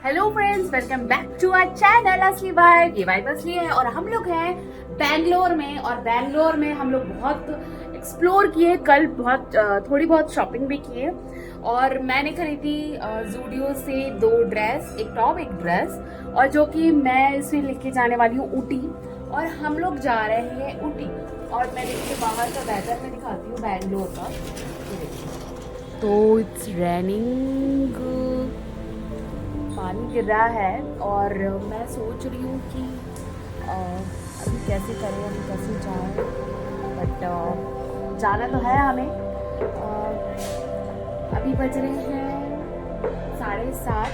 Hello friends, welcome back to our channel असली vibe. ये vibe असली है और हम लोग हैं बैंगलोर में। और बैंगलोर में हम लोग बहुत एक्सप्लोर किए, कल थोड़ी बहुत शॉपिंग भी किए। और मैंने खरीदी जूडियो से 2 ड्रेस, एक टॉप एक ड्रेस, और जो कि मैं इसमें लेके जाने वाली हूँ ऊटी। और हम लोग जा रहे हैं ऊटी। और मैं देखिए बाहर का वेदर में दिखाती हूँ बैंगलोर का। तो इट्स रेनिंग, पानी गिर रहा है। और मैं सोच रही हूँ कि अभी कैसे करें, अभी कैसे जाएं। बट जाना तो है हमें। अभी बज रहे हैं 7:30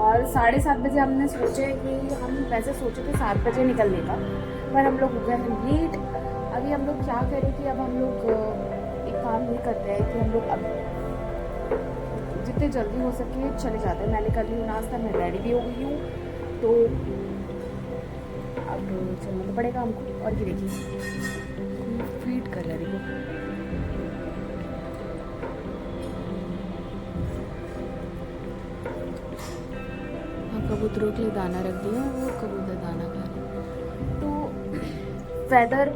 और 7:30 बजे हमने सोचे कि हम वैसे सोचे थे 7 बजे निकलने का, पर हम लोग हो गए हैं लेट। अभी हम लोग क्या करें कि अब हम लोग एक काम ये करते हैं कि हम लोग अब जितने जल्दी हो सके चले जाते हैं। मैंने कर ली नाश्ता, मैं रेडी भी हो गई हूँ, तो अब चलना तो पड़ेगा हमको। और ये देखिए फीड कर रहा है, देखो कबूतरों के लिए दाना रख दिया, वो कबूतर दाना खा रहे। तो वेदर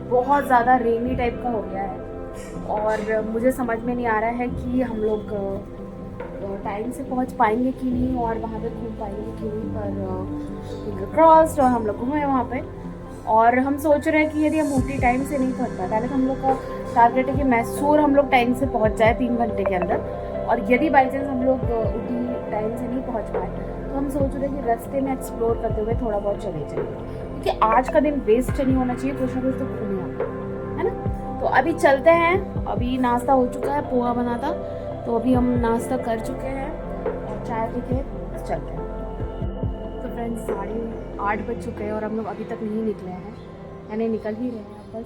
बहुत ज़्यादा रेनी टाइप का हो गया है और मुझे समझ में नहीं आ रहा है कि हम लोग टाइम से पहुंच पाएंगे कि नहीं और वहाँ पे घूम पाएंगे कि नहीं। पर फिंगर क्रॉस्ड, और हम लोग घूमे वहाँ पे। और हम सोच रहे हैं कि यदि हम ऊटी टाइम से नहीं पहुँच पाए, पहले तो हम लोग का टारगेट है कि मैसूर हम लोग टाइम से पहुँच जाए 3 घंटे के अंदर। और यदि बाई चांस हम लोग ऊटी टाइम से नहीं पहुँच पाए तो हम सोच रहे हैं कि रास्ते में एक्सप्लोर करते हुए थोड़ा बहुत चले जाएंगे, क्योंकि आज का दिन वेस्ट नहीं होना चाहिए, कुछ ना कुछ तो घूमना है ना। तो अभी चलते हैं। अभी नाश्ता हो चुका है, पोहा बना था, तो अभी हम नाश्ता कर चुके हैं और चाय पी के चलते हैं। तो फ्रेंड्स 8:30 बज चुके हैं और हम लोग अभी तक नहीं निकले हैं, यानी निकल ही रहे हैं बस।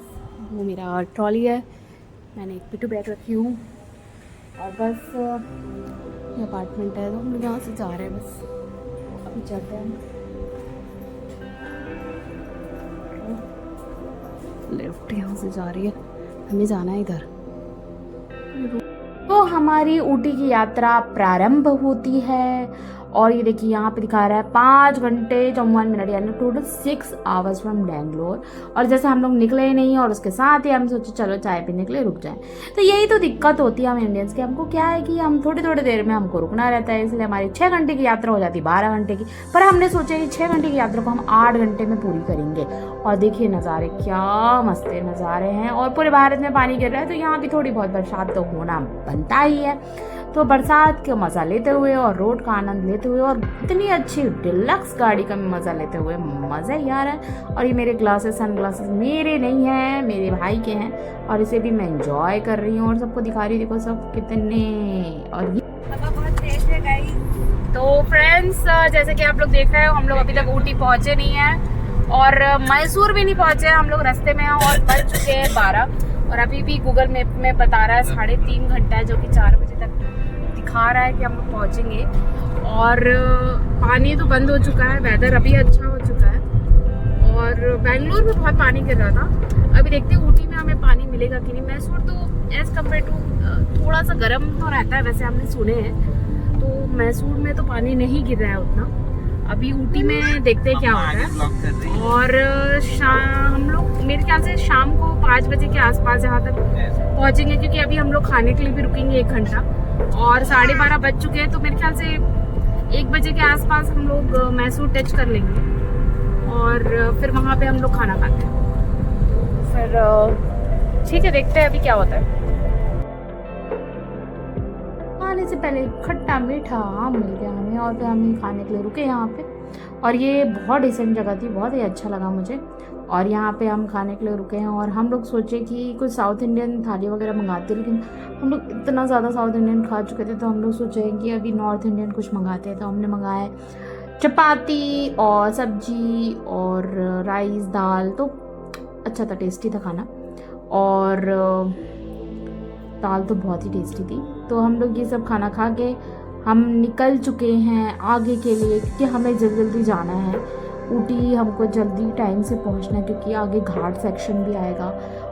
वो मेरा ट्रॉली है, मैंने एक पिट्ठू बैग रखी हूँ और बस ये अपार्टमेंट है, तो हम लोग यहाँ से जा रहे हैं। बस अभी चलते हैं। लिफ्ट यहाँ से जा रही है, हमें जाना है इधर। तो हमारी ऊटी की यात्रा प्रारंभ होती है और ये देखिए यहाँ पे दिखा रहा है 5 घंटे 54 मिनट, यानी टोटल 6 आवर्स फ्रॉम बैंगलोर। और जैसे हम लोग निकले ही नहीं और उसके साथ ही हम सोचे चलो चाय पीने के लिए रुक जाएं। तो यही तो दिक्कत होती है हम इंडियंस की। हमको क्या है कि हम थोड़ी थोड़ी देर में हमको रुकना रहता है, इसलिए हमारी 6 घंटे की यात्रा हो जाती है 12 घंटे की। पर हमने सोचा कि 6 घंटे की यात्रा को हम 8 घंटे में पूरी करेंगे। और देखिए नज़ारे क्या मस्त नज़ारे हैं, और पूरे भारत में पानी गिर रहा है, तो यहाँ भी थोड़ी बहुत बरसात तो होना बनता ही है। तो बरसात का मज़ा लेते हुए और रोड का आनंद लेते हुए और इतनी अच्छी डिलक्स गाड़ी का मज़ा लेते हुए मज़ा ही आ रहा है। और ये मेरे ग्लासेस, सन ग्लासेस मेरे नहीं हैं, मेरे भाई के हैं, और इसे भी मैं एंजॉय कर रही हूँ और सबको दिखा रही हूँ। देखो सब कितने, और ये बहुत तेज है गाइस। तो फ्रेंड्स जैसे कि आप लोग देख रहे हो, हम लोग अभी तक ऊटी पहुँचे नहीं हैं और मैसूर भी नहीं पहुँचे। हम लोग रास्ते में हैं और बज चुके हैं 12 और अभी भी गूगल मैप में बता रहा है 3.5 घंटा है, जो कि 4 बजे तक दिखा रहा है कि हम लोग पहुँचेंगे। और पानी तो बंद हो चुका है, वेदर अभी अच्छा हो चुका है। और बेंगलुरु में बहुत पानी गिर रहा था, अभी देखते हैं ऊटी में हमें पानी मिलेगा कि नहीं। मैसूर तो एज कम्पेयर टू थोड़ा सा गर्म तो रहता है, वैसे हमने सुने हैं, तो मैसूर में तो पानी नहीं गिर रहा है उतना। अभी ऊटी में देखते हैं क्या हो रहा है। और हम लोग मेरे ख्याल से शाम को 5 बजे के आसपास यहाँ तक पहुँचेंगे, क्योंकि अभी हम लोग खाने के लिए भी रुकेंगे 1 घंटा और 12:30 बज चुके हैं। तो मेरे ख्याल से 1 बजे के आसपास हम लोग मैसूर टच कर लेंगे और फिर वहाँ पे हम लोग खाना खाते हैं। फिर ठीक है, देखते हैं अभी क्या होता है। खाने से पहले खट्टा मीठा आम मिल गया हमें और फिर हम खाने के लिए रुके यहाँ पे। और ये बहुत डिसेंट जगह थी, बहुत ही अच्छा लगा मुझे। और यहाँ पे हम खाने के लिए रुके हैं और हम लोग सोचे कि कुछ साउथ इंडियन थाली वगैरह मंगाते, लेकिन हम लोग इतना ज़्यादा साउथ इंडियन खा चुके थे, तो हम लोग सोचे कि अभी नॉर्थ इंडियन कुछ मंगाते हैं। तो हमने मंगाया चपाती और सब्जी और राइस दाल, तो अच्छा था, टेस्टी था खाना। और दाल तो बहुत ही टेस्टी थी। तो हम लोग ये सब खाना खा के हम निकल चुके हैं आगे के लिए, क्योंकि हमें जल्दी जल्दी जाना है ऊटी। हमको जल्दी टाइम से पहुंचना है, क्योंकि आगे घाट सेक्शन भी आएगा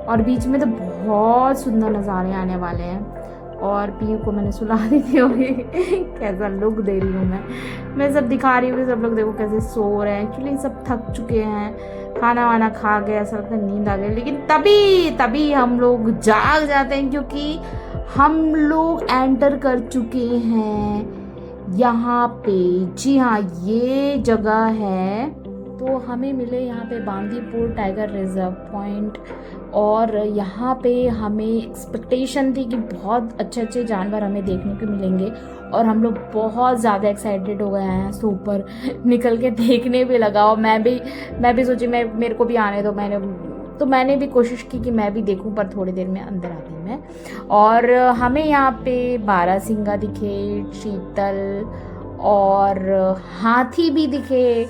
और बीच में तो बहुत सुंदर नज़ारे आने वाले हैं। और पीयू को मैंने सुला दी थी और ये कैसा लुक दे रही हूँ मैं सब दिखा रही हूँ कि सब लोग देखो कैसे सो रहे हैं। एक्चुअली सब थक चुके हैं, खाना वाना खा के ऐसा लगता है नींद आ गई, लेकिन तभी हम लोग जाग जाते हैं क्योंकि हम लोग एंटर कर चुके हैं यहाँ पे। जी हाँ, ये जगह है। तो हमें मिले यहाँ पे बांदीपुर टाइगर रिजर्व पॉइंट, और यहाँ पे हमें एक्सपेक्टेशन थी कि बहुत अच्छे अच्छे जानवर हमें देखने को मिलेंगे, और हम लोग बहुत ज़्यादा एक्साइटेड हो गए हैं। सो ऊपर निकल के देखने भी लगा, और मैं भी सोची मेरे को भी आने दो। मैंने भी कोशिश की कि मैं भी देखूं, पर थोड़ी देर में अंदर आ गई मैं। और हमें यहाँ पे बारहसिंगा दिखे, चीतल और हाथी भी दिखे,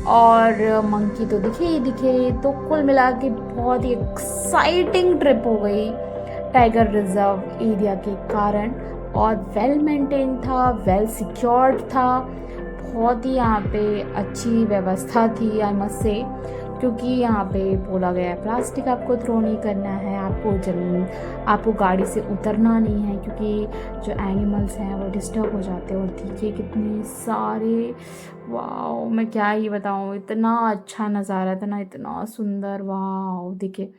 और मंकी तो दिखे ही दिखे। तो कुल मिला के बहुत ही एक्साइटिंग ट्रिप हो गई टाइगर रिजर्व एरिया के कारण, और वेल मेंटेन था, वेल सिक्योर्ड था। बहुत ही यहाँ पे अच्छी व्यवस्था थी आई मस्ट से, क्योंकि यहाँ पे बोला गया है प्लास्टिक आपको थ्रो नहीं करना है, आपको गाड़ी से उतरना नहीं है, क्योंकि जो एनिमल्स हैं वो डिस्टर्ब हो जाते हैं। और देखिए कितने सारे, वाह मैं क्या ही बताऊँ, इतना अच्छा नज़ारा था ना, इतना सुंदर। वाह देखिए,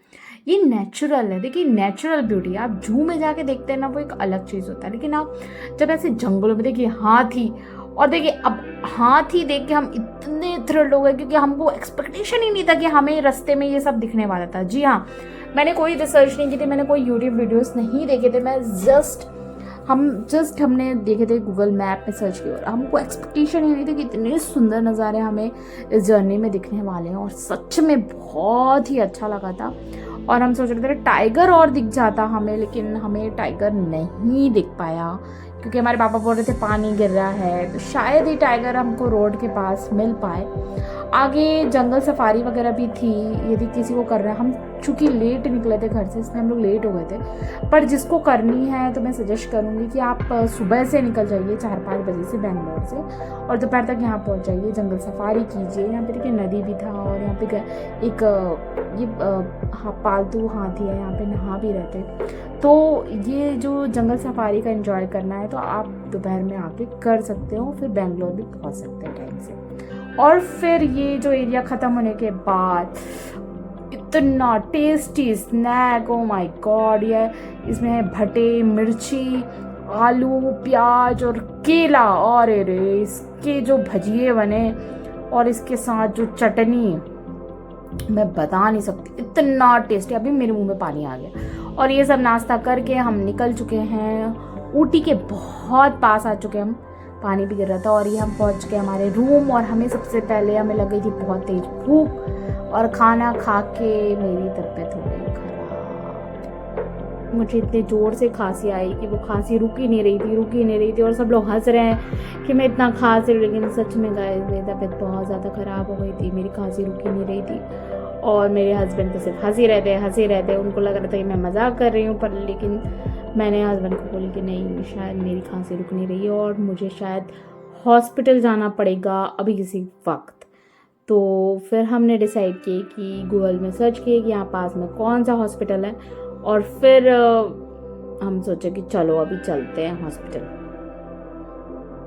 ये नेचुरल है। देखिए नेचुरल ब्यूटी, आप जू में जाके देखते हैं ना वो एक अलग चीज़ होता है, लेकिन आप जब ऐसे जंगलों में देखिए हाथी, और देखिए अब हाथी देख के हम इतने थ्रिल्ड हो गए क्योंकि हमको एक्सपेक्टेशन ही नहीं था कि हमें रास्ते में ये सब दिखने वाला था। जी हाँ, मैंने कोई रिसर्च नहीं की थी, मैंने कोई यूट्यूब वीडियोस नहीं देखे थे, हमने देखे थे गूगल मैप में सर्च किया, और हमको एक्सपेक्टेशन ही नहीं थी कि इतने सुंदर नज़ारे हमें इस जर्नी में दिखने वाले हैं। और सच में बहुत ही अच्छा लगा था। और हम सोच रहे थे टाइगर और दिख जाता हमें, लेकिन हमें टाइगर नहीं दिख पाया क्योंकि हमारे पापा बोल रहे थे पानी गिर रहा है, तो शायद ही टाइगर हमको रोड के पास मिल पाए। आगे जंगल सफारी वगैरह भी थी, यदि किसी को कर रहा है। हम चूँकि लेट निकले थे घर से, इसलिए हम लोग लेट हो गए थे। पर जिसको करनी है तो मैं सजेस्ट करूँगी कि आप सुबह से निकल जाइए 4-5 बजे से बेंगलोर से, और दोपहर तक यहाँ पहुँच जाइए, जंगल सफारी कीजिए। यहाँ पे देखिए नदी भी था, और यहाँ पे एक पालतू हाथी है, यहाँ पे नहा भी रहते। तो ये जो जंगल सफारी का एंजॉय करना है तो आप दोपहर में आके कर सकते हो, फिर बेंगलोर भी पहुँच सकते हैं टाइम से। और फिर ये जो एरिया ख़त्म होने के बाद इतना tasty snack, oh my god, ये इसमें है भटे, मिर्ची, आलू, प्याज और केला, और इसके जो भजिए बने और इसके साथ जो चटनी, मैं बता नहीं सकती, इतना टेस्टी, अभी मेरे मुंह में पानी आ गया। और ये सब नाश्ता करके हम निकल चुके हैं, ऊटी के बहुत पास आ चुके हैं हम, पानी भी गिर रहा था। और ये हम पहुंच गए हमारे रूम, और हमें सबसे पहले हमें लग गई थी बहुत तेज भूख, और खाना खा के मेरी तबीयत हो गई खराब। मुझे इतने ज़ोर से खांसी आई कि वो खांसी रुक ही नहीं रही थी, और सब लोग हंस रहे हैं कि मैं इतना खांस रही हूँ, लेकिन सच में गाइस मेरी तबीयत बहुत ज़्यादा ख़राब हो गई थी, मेरी खांसी रुक ही नहीं रही थी। और मेरे हस्बैंड तो सिर्फ हंसी रहते, उनको लग रहा था कि मैं मजाक कर रही हूँ, पर लेकिन मैंने हस्बैंड को बोली कि नहीं, शायद मेरी खांसी रुक नहीं रही है और मुझे शायद हॉस्पिटल जाना पड़ेगा अभी किसी वक्त। तो फिर हमने डिसाइड किए कि गूगल में सर्च किए कि यहाँ पास में कौन सा हॉस्पिटल है, और फिर हम सोचे कि चलो अभी चलते हैं हॉस्पिटल।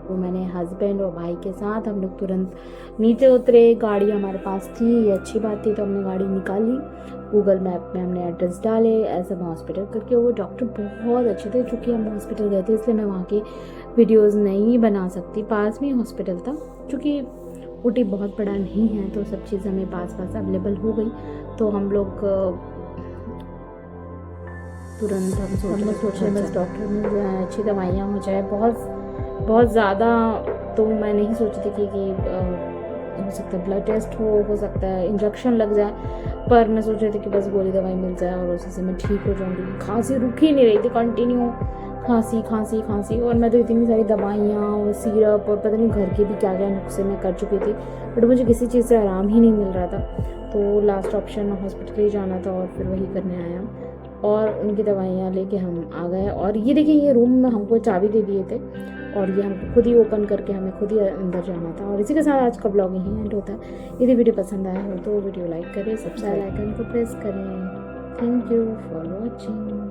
तो मैंने हस्बैंड और भाई के साथ हम लोग तुरंत नीचे उतरे, गाड़ी हमारे पास थी, ये अच्छी बात थी, तो हमने गाड़ी निकाली, गूगल मैप में हमने एड्रेस डाले, ऐसे हॉस्पिटल करके। वो डॉक्टर बहुत अच्छे थे, चूँकि हम हॉस्पिटल गए थे इसलिए मैं वहाँ के वीडियोज़ नहीं बना सकती, पास में हॉस्पिटल था, चूँकि ऊटी बहुत बड़ा नहीं है तो सब चीज़ हमें पास अवेलेबल हो गई। तो हम लोग तुरंत हम सोचे बस डॉक्टर मिल जाए, अच्छी दवाइयाँ हो जाए। बहुत ज़्यादा तो मैं नहीं सोचती थी कि हो सकता है ब्लड टेस्ट हो सकता है इंजेक्शन लग जाए, पर मैं सोच रही थी कि बस गोली दवाई मिल जाए और उसी से मैं ठीक हो जाऊँगी। खांसी रुक ही नहीं रही थी, कंटिन्यू खांसी, और मैं तो इतनी सारी दवाइयाँ और सिरप और पता नहीं घर के भी क्या क्या नुस्खे मैं कर चुकी थी, बट मुझे किसी चीज़ से आराम ही नहीं मिल रहा था। तो लास्ट ऑप्शन हॉस्पिटल ही जाना था, और फिर वही करने आया और उनकी दवाइयाँ लेके हम आ गए। और ये देखिए, ये रूम में हमको चाबी दे दिए थे, और ये हमको खुद ही ओपन करके हमें खुद ही अंदर जाना था। और इसी के साथ आज का ब्लॉग यहीं एंड होता है। यदि वीडियो पसंद आया हो तो वीडियो लाइक करें, सब्सक्राइब आइकन को प्रेस करें। Thank you for watching.